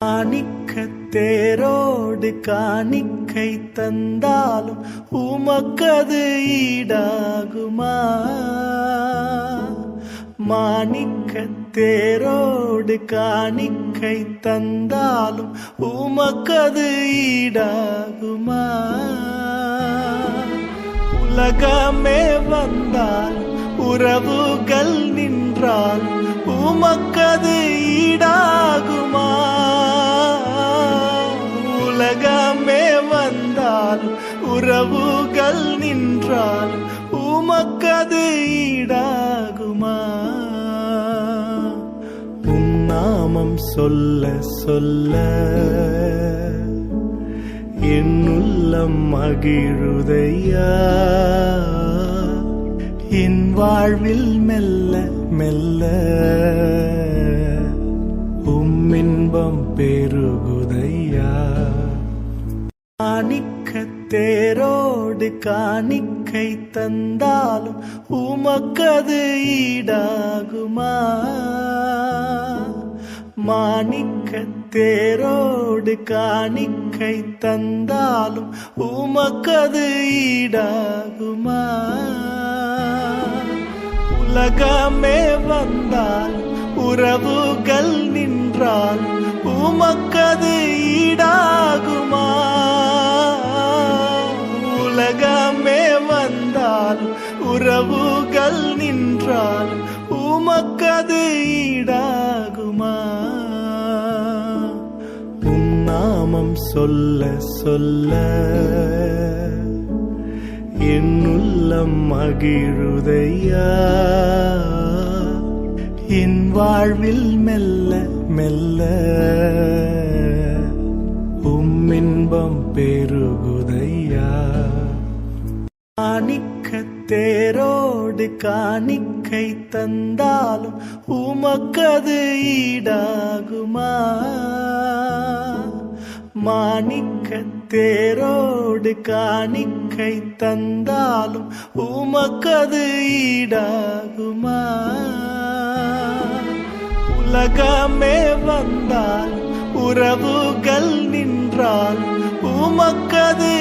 மாணிக்கத் தேரோடு காணிக்கை தந்தாலும் உமக்கது ஈடாகுமா? மாணிக்கத் தேரோடு காணிக்கை தந்தாலும் உமக்கது ஈடாகுமா? உலகமே வந்தால் உறவுகள் நின்றால் உமக்கது ஈடாகுமா? உலகமே வந்தால் உறவுகள் நின்றால் உமக்கது ஈடாகுமா? உம் நாமம் சொல்ல சொல்ல என் உள்ளம் மகிழுதையா, என் வாழ்வில் மெல்ல மெல்ல இன்பம் பெருகுதையா. மாணிக்கத் தேரோடு காணிக்கை தந்தாலும் உமக்கது ஈடாகுமா? மாணிக்கத் தேரோடு காணிக்கை தந்தாலும் உமக்கது ஈடாகுமா? உலகமே வந்தால் உறவுகள் நின்றால் உமக்கது ஈடாகுமா? உலகமே வந்தால் உறவுகள் நின்றால் உமக்கது ஈடாகுமா? உம் நாமம் சொல்ல சொல்ல என் உள்ளம் மகிழுதையா, என் வாழ்வில் மெல்ல மெல்ல இன்பம் பெருகுதையா. மாணிக்கத் தேரோடு காணிக்கை தந்தாலும் உமக்கது ஈடாகுமா? மாணிக்கத் தேரோடு காணிக்கை தந்தாலும் உமக்கது ஈடாகுமா? உலகமே வந்தால் உறவுகள் நின்றால் உமக்கது